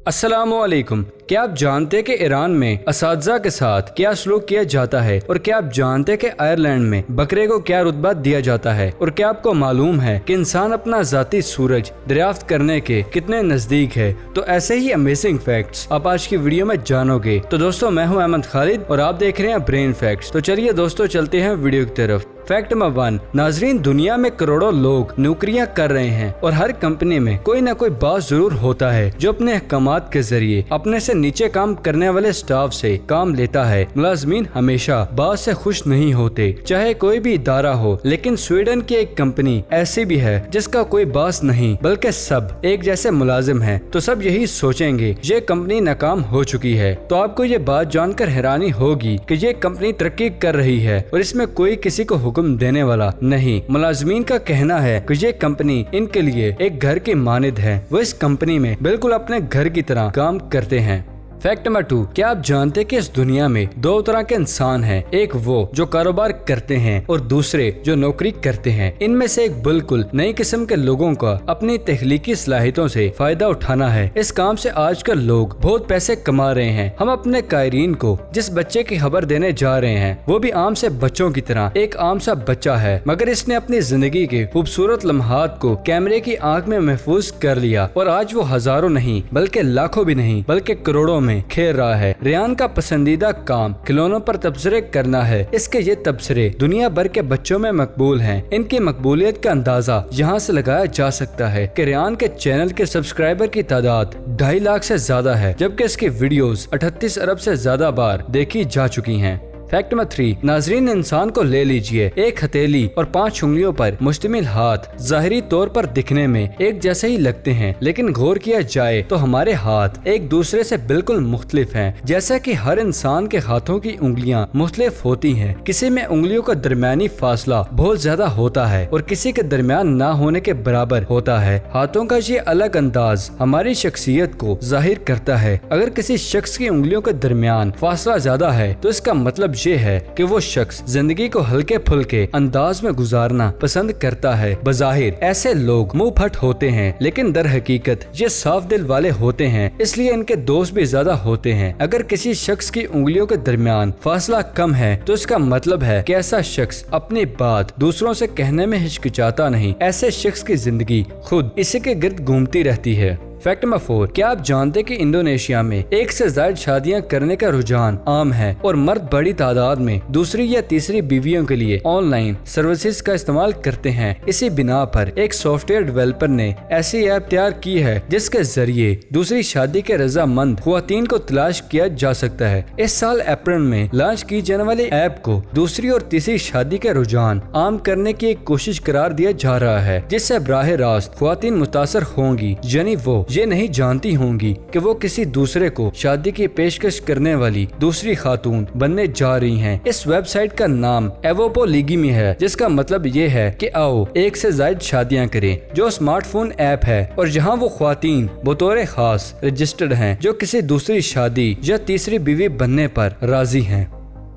अस्सलामुअलैकुम। क्या आप जानते हैं कि ईरान में असातिज़ा के साथ क्या सलूक किया जाता है, और क्या आप जानते हैं कि आयरलैंड में बकरे को क्या रुतबा दिया जाता है, और क्या आपको मालूम है कि इंसान अपना ज़ाती सूरज दरियाफ्त करने के कितने नज़दीक है। तो ऐसे ही अमेजिंग फैक्ट्स आप आज की वीडियो में जानोगे। तो दोस्तों, मैं हूं अहमद खालिद और आप देख रहे हैं ब्रेन फैक्ट्स। तो चलिए दोस्तों, चलते हैं वीडियो की तरफ। Fact number 1। नाजरीन, दुनिया में करोड़ों लोग नौकरियां कर रहे हैं और हर कंपनी में कोई ना कोई बॉस जरूर होता है जो अपने अहकामात के जरिए अपने से नीचे काम करने वाले स्टाफ से काम लेता है। मुलाजमीन हमेशा बॉस से खुश नहीं होते, चाहे कोई भी इदारा हो। लेकिन स्वीडन की एक कंपनी ऐसी भी है जिसका कोई बॉस नहीं बल्कि सब एक जैसे मुलाजिम है। तो सब यही सोचेंगे ये कंपनी नाकाम हो चुकी है। तो आपको ये बात जानकर हैरानी होगी कि ये कंपनी तरक्की कर रही है और इसमें कोई किसी को हुक्म देने वाला नहीं। मुलाजमीन का कहना है कि ये कंपनी इनके लिए एक घर की मानिंद है। वो इस कंपनी में बिल्कुल अपने घर की तरह काम करते हैं। Fact number 2। क्या आप जानते हैं कि इस दुनिया में दो तरह के इंसान हैं, एक वो जो कारोबार करते हैं और दूसरे जो नौकरी करते हैं। इनमें से एक बिल्कुल नई किस्म के लोगों का अपनी तख्लीकी सलाहियतों से फायदा उठाना है। इस काम से आजकल लोग बहुत पैसे कमा रहे हैं। हम अपने कायरीन को जिस बच्चे की खबर देने जा रहे हैं वो भी आम से बच्चों की तरह एक आम सा बच्चा है, मगर इसने अपनी जिंदगी के खूबसूरत लम्हात को कैमरे की आंख में महफूज कर लिया और आज वो हजारों नहीं बल्कि लाखों भी नहीं बल्कि करोड़ों में खेल रहा है। रेयान का पसंदीदा काम खिलौनों पर तबसरे करना है। इसके ये तबसरे दुनिया भर के बच्चों में मकबूल हैं। इनकी मकबूलियत का अंदाजा यहाँ से लगाया जा सकता है कि रेयान के चैनल के सब्सक्राइबर की तादाद 2.5 लाख से ज्यादा है, जबकि इसकी वीडियोस 38 अरब से ज्यादा बार देखी जा चुकी हैं। Fact number 3। नाजरीन, इंसान को ले लीजिए। एक हथेली और 5 उंगलियों पर मुश्तमिल हाथ ज़ाहिरी तौर पर दिखने में एक जैसे ही लगते हैं, लेकिन गौर किया जाए तो हमारे हाथ एक दूसरे से बिल्कुल मुख्तलिफ हैं। जैसा कि हर इंसान के हाथों की उंगलियां मुख्तलिफ होती हैं। किसी में उंगलियों का दरमियानी फासला बहुत ज्यादा होता है और किसी के दरमियान ना होने के बराबर होता है। हाथों का ये अलग अंदाज हमारी शख्सियत को जाहिर करता है। अगर किसी शख्स की उंगलियों के दरमियान फासला ज्यादा है तो इसका मतलब ये है कि वो शख्स जिंदगी को हल्के फुल्के अंदाज में गुजारना पसंद करता है। बज़ाहिर ऐसे लोग मुंह फट होते हैं, लेकिन दर हकीकत ये साफ दिल वाले होते हैं, इसलिए इनके दोस्त भी ज्यादा होते हैं। अगर किसी शख्स की उंगलियों के दरमियान फासला कम है तो इसका मतलब है कि ऐसा शख्स अपनी बात दूसरों से कहने में हिचकिचाता नहीं। ऐसे शख्स की जिंदगी खुद इसी के गिर्द घूमती रहती है। Fact number 4। क्या आप जानते हैं कि इंडोनेशिया में एक से ज्यादा शादियां करने का रुझान आम है और मर्द बड़ी तादाद में दूसरी या तीसरी बीवियों के लिए ऑनलाइन सर्विसेज का इस्तेमाल करते हैं। इसी बिना पर एक सॉफ्टवेयर डेवलपर ने ऐसी ऐप तैयार की है जिसके जरिए दूसरी शादी के रजामंद ख्वातीन को तलाश किया जा सकता है। इस साल अप्रैल में लॉन्च की जाने वाली ऐप को दूसरी और तीसरी शादी के रुझान आम करने की एक कोशिश करार दिया जा रहा है, जिससे बराह रास्त ख्वातीन मुतासर होंगी, यानी वो ये नहीं जानती होंगी कि वो किसी दूसरे को शादी की पेशकश करने वाली दूसरी खातून बनने जा रही हैं। इस वेबसाइट का नाम एवोपोलिगमी है, जिसका मतलब ये है कि आओ एक से ज्यादा शादियां करें, जो स्मार्टफोन ऐप है और जहां वो ख्वातीन बतौर खास रजिस्टर्ड हैं जो किसी दूसरी शादी या तीसरी बीवी बनने पर राजी हैं।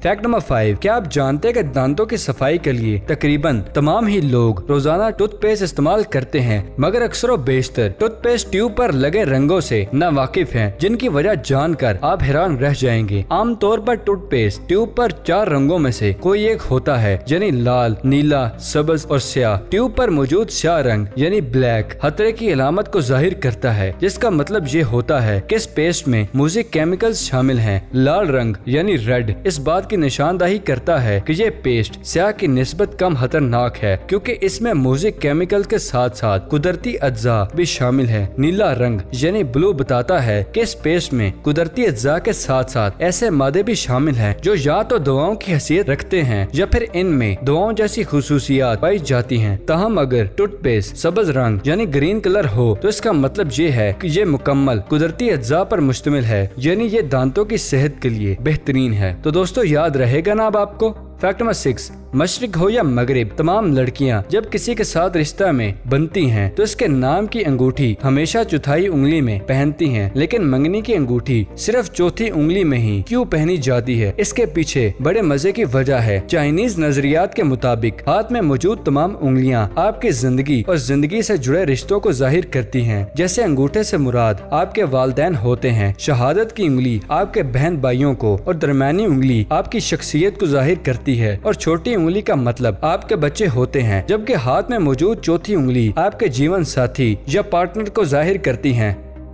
Fact number 5। क्या आप जानते हैं कि दांतों की सफाई के लिए तकरीबन तमाम ही लोग रोजाना टूथपेस्ट इस्तेमाल करते हैं, मगर अक्सर व बेशतर टूथपेस्ट ट्यूब पर लगे रंगों से नावाकिफ हैं, जिनकी वजह जानकर आप हैरान रह जाएंगे। आमतौर पर टूथपेस्ट ट्यूब पर 4 रंगों में से कोई एक होता है, यानी लाल, नीला, सब्ज और स्याह। ट्यूब पर मौजूद स्याह रंग यानी ब्लैक खतरे की अलामत को जाहिर करता है, जिसका मतलब ये होता है कि इस पेस्ट में मुज़िक केमिकल्स शामिल हैं। लाल रंग यानी रेड इस बात की निशानदाही करता है कि ये पेस्ट स्याह की निस्बत कम खतरनाक है, क्योंकि इसमें म्यूजिक केमिकल के साथ साथ कुदरती अज्जा भी शामिल है। नीला रंग यानी ब्लू बताता है कि इस पेस्ट में कुदरती अज्जा के साथ साथ ऐसे मादे भी शामिल हैं जो या तो दवाओं की हैसियत रखते हैं या फिर इनमें दवाओं जैसी खुसूसियात पाई जाती हैं। ताहम अगर टूथपेस्ट सब्ज रंग यानी ग्रीन कलर हो तो इसका मतलब ये है कि ये मुकम्मल कुदरती अज्जा पर मुश्तमिल है, यानी ये दांतों की सेहत के लिए बेहतरीन है। तो दोस्तों, याद रहेगा ना अब आपको। Fact number 6। मशरिक हो या मगरिब, तमाम लड़कियां जब किसी के साथ रिश्ता में बनती हैं तो इसके नाम की अंगूठी हमेशा चौथाई उंगली में पहनती हैं, लेकिन मंगनी की अंगूठी सिर्फ चौथी उंगली में ही क्यों पहनी जाती है? इसके पीछे बड़े मजे की वजह है। चाइनीज नजरियात के मुताबिक हाथ में मौजूद तमाम उंगलियां आपकी जिंदगी और जिंदगी से जुड़े रिश्तों को जाहिर करती हैं। जैसे अंगूठे से मुराद आपके वालिदैन होते हैं, शहादत की उंगली आपके बहन भाइयों को और दरमियानी उंगली आपकी शख्सियत को जाहिर करती है, और छोटी उंगली का मतलब आपके बच्चे होते हैं, जबकि हाथ में मौजूद चौथी उंगली आपके जीवन साथी या पार्टनर को जाहिर करती है।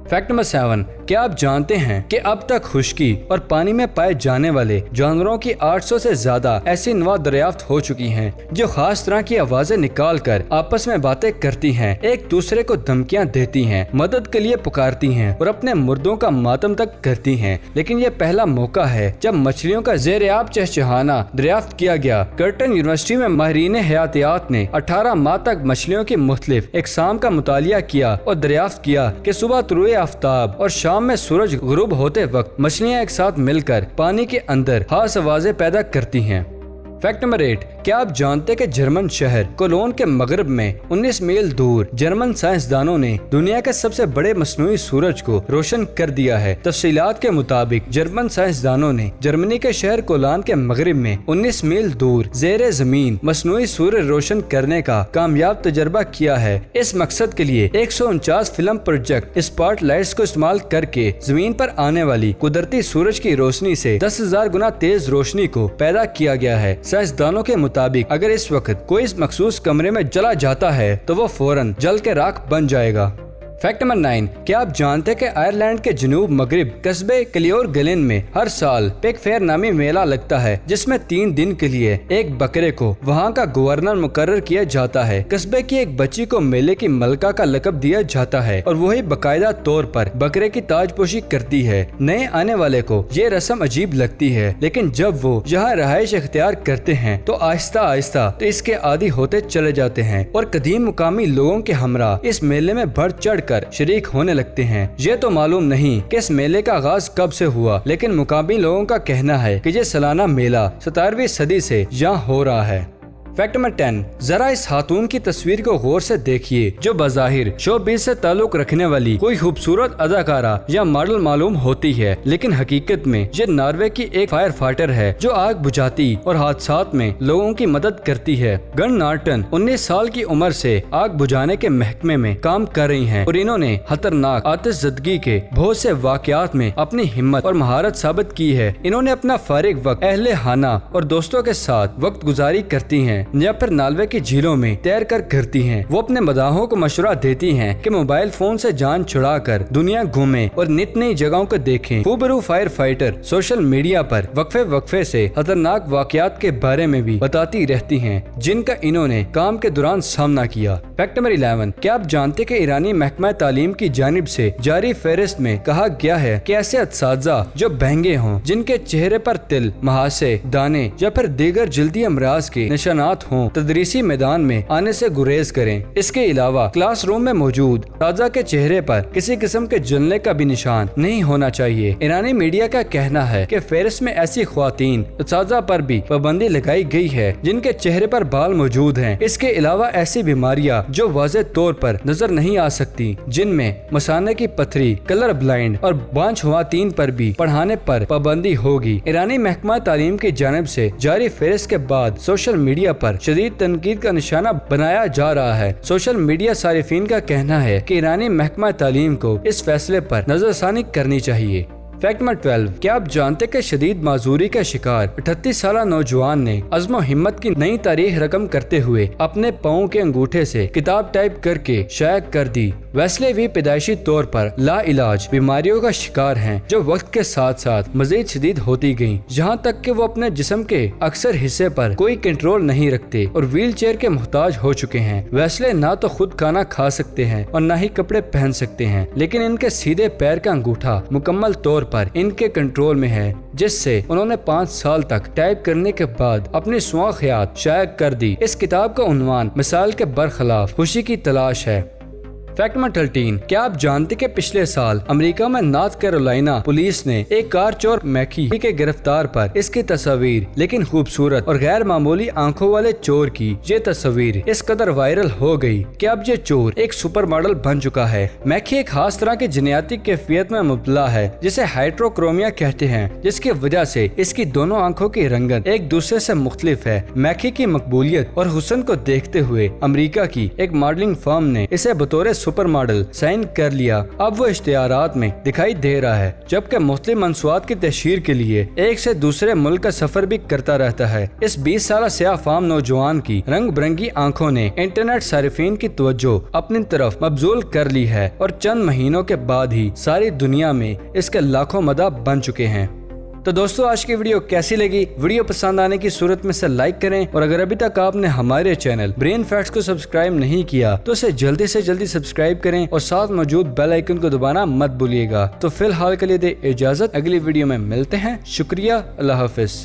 फैक्ट नंबर 7, क्या आप जानते हैं कि अब तक खुश्की और पानी में पाए जाने वाले जानवरों की 800 से ज्यादा ऐसी नवा दरियाफ्त हो चुकी हैं जो खास तरह की आवाजें निकाल कर आपस में बातें करती हैं, एक दूसरे को धमकियां देती हैं, मदद के लिए पुकारती हैं और अपने मुर्दों का मातम तक करती हैं। लेकिन ये पहला मौका है जब मछलियों का ज़ेर-ए-आब चहचहाना दरियाफ्त किया गया। कर्टन यूनिवर्सिटी में माहिरीन हयातियात ने 18 माह तक मछलियों की मुख्तलिफ अक़साम का मुतालिया किया और दरियाफ्त किया कि सुबह तुलुए आफ्ताब और शाम में सूरज गुरूब होते वक्त मछलियां एक साथ मिलकर पानी के अंदर खास आवाजें पैदा करती हैं। फैक्ट नंबर 8, क्या आप जानते कि जर्मन शहर कोलोन के मगरब में 19 मील दूर जर्मन साइंसदानों ने दुनिया के सबसे बड़े मसनूई सूरज को रोशन कर दिया है। तफसीलात के मुताबिक जर्मन साइंसदानों ने जर्मनी के शहर कोलोन के मगरब में 19 मील दूर ज़ेरे ज़मीन मसनूई सूरज रोशन करने का कामयाब तजर्बा किया है। इस मकसद के लिए 149 फिल्म प्रोजेक्ट स्पॉटलाइट्स को इस्तेमाल करके जमीन पर आने वाली कुदरती सूरज की रोशनी से 10,000 गुना तेज रोशनी को पैदा किया गया है। साइंसदानों के मुताबिक अगर इस वक्त कोई इस मखसूस कमरे में जला जाता है तो वो फौरन जल के राख बन जाएगा। फैक्ट नंबर 9, क्या आप जानते हैं कि आयरलैंड के जनूब मगरिब कस्बे क्लियोरगलिन में हर साल पिग फेयर नामी मेला लगता है, जिसमें 3 दिन के लिए एक बकरे को वहां का गवर्नर मुकर्रर किया जाता है। कस्बे की एक बच्ची को मेले की मलका का लकब दिया जाता है और वही बाकायदा तौर पर बकरे की ताजपोशी करती है। नए आने वाले को ये रस्म अजीब लगती है, लेकिन जब वो यहाँ रहाइश इख्तियार करते हैं तो आहिस्ता आहिस्ता तो इसके आदी होते चले जाते हैं और कदीम मुकामी लोगों के हमरा इस मेले में बढ़ चढ़ शरीक होने लगते हैं। ये तो मालूम नहीं कि इस मेले का आगाज कब से हुआ, लेकिन मुकामी लोगों का कहना है कि ये सालाना मेला 17वीं सदी से यहाँ हो रहा है। फैक्ट नंबर 10, जरा इस खातून की तस्वीर को गौर से देखिए जो बज़ाहिर शोबिज़ से ताल्लुक रखने वाली कोई खूबसूरत अदाकारा या मॉडल मालूम होती है, लेकिन हकीकत में ये नॉर्वे की एक फायर फाइटर है जो आग बुझाती और हादसात में लोगों की मदद करती है। गन नार्टन 19 साल की उम्र से आग बुझाने के महकमे में काम कर रही हैं और इन्होंने खतरनाक आतिशज़दगी के बहुत से वाकयात में अपनी हिम्मत और महारत साबित की है। इन्होंने अपना फारिग वक्त अहले खाना और दोस्तों के साथ वक्त गुजारी करती हैं या फिर नालवे की झीलों में तैर कर करती हैं। वो अपने मदाहों को मशवरा देती हैं कि मोबाइल फोन से जान छुड़ाकर दुनिया घूमें और नित नई जगहों को देखें। खूबरू फायर फाइटर सोशल मीडिया पर वक्फे से खतरनाक वाकयात के बारे में भी बताती रहती हैं जिनका इन्होंने काम के दौरान सामना किया। फैक्ट नंबर 11, क्या आप जानते कि ईरानी महकमा तालीम की जानिब से जारी फहरिस्त में कहा गया है कि ऐसे असातिज़ा जो बहंगे हों, जिनके चेहरे पर तिल, महासे, दाने या फिर दीगर जल्दी अमराज के निशानात हों, तदरीसी मैदान में आने से गुरेज करें। इसके अलावा क्लासरूम में मौजूद ताजा के चेहरे पर किसी किस्म के जलने का भी निशान नहीं होना चाहिए। ईरानी मीडिया का कहना है कि फहरिस्त में ऐसी ख्वातीन ताजा पर भी पाबंदी लगाई गई है जिनके चेहरे पर बाल मौजूद हैं। इसके अलावा ऐसी बीमारियां जो वाज़ेह तौर पर नजर नहीं आ सकती, जिनमें मसाने की पथरी, कलर ब्लाइंड और बांझ ख्वातीन पर भी पढ़ाने पर पाबंदी होगी। ईरानी महकमा तालीम की जानिब से जारी फहरिस्त के बाद सोशल मीडिया पर शदीद तनकीद का निशाना बनाया जा रहा है। सोशल मीडिया सारिफीन का कहना है कि ईरानी महकमा तालीम को इस फैसले पर नजरसानी करनी चाहिए। फैक्ट नंबर 12, क्या आप जानते कि शदीद माजूरी का शिकार 38 साल नौजवान ने अज़्म और हिम्मत की नई तारीख रकम करते हुए अपने पाँव के अंगूठे से किताब टाइप करके शाया कर दी। वेस्ले भी पैदाइशी तौर पर ला इलाज बीमारियों का शिकार हैं जो वक्त के साथ साथ मजीद शदीद होती गयी, जहाँ तक कि वो अपने जिस्म के अक्सर हिस्से पर कोई कंट्रोल नहीं रखते और व्हील चेयर के मुहताज हो चुके हैं। वेस्ले ना तो खुद खाना खा सकते हैं और ना ही कपड़े पहन सकते हैं, लेकिन इनके सीधे पैर का अंगूठा मुकम्मल तौर पर इनके कंट्रोल में है, जिससे उन्होंने 5 साल तक टाइप करने के बाद अपनी सुआ ख्यात शाया कर दी। इस किताब का उन्वान मिसाल के बरखिलाफ खुशी की तलाश है। फैक्ट नंबर 13, क्या आप जानते कि पिछले साल अमेरिका में नॉर्थ कैरोलिना पुलिस ने एक कार चोर मैकी के गिरफ्तार पर इसकी तस्वीर, लेकिन खूबसूरत और गैर मामूली आंखों वाले चोर की ये तस्वीर इस कदर वायरल हो गई कि अब ये चोर एक सुपर मॉडल बन चुका है। मैकी एक खास तरह की जिन्याती कैफियत में मुबतला है जिसे हाइड्रोक्रोमिया कहते हैं, जिसकी वजह से इसकी दोनों आंखों की रंगत एक दूसरे से मुख्तलिफ है। मैकी की मकबूलियत और हुस्न को देखते हुए अमेरिका की एक मॉडलिंग फर्म ने इसे बतौर सुपर मॉडल साइन कर लिया। अब वो इश्तिहारात में दिखाई दे रहा है, जबकि मुख्तलिफ मंसूबात की तशहीर के लिए एक से दूसरे मुल्क का सफर भी करता रहता है। इस 20 साल स्याह फाम नौजवान की रंग बिरंगी आंखों ने इंटरनेट सारिफीन की तवज्जो अपनी तरफ मबजूल कर ली है और चंद महीनों के बाद ही सारी दुनिया में इसके लाखों मदा बन चुके हैं। तो दोस्तों, आज की वीडियो कैसी लगी? वीडियो पसंद आने की सूरत में से लाइक करें, और अगर अभी तक आपने हमारे चैनल ब्रेन फैक्ट्स को सब्सक्राइब नहीं किया तो इसे जल्दी से जल्दी सब्सक्राइब करें और साथ मौजूद बेल आइकन को दबाना मत भूलिएगा। तो फिलहाल के लिए दे इजाजत, अगली वीडियो में मिलते हैं। शुक्रिया, अल्लाह हाफिज।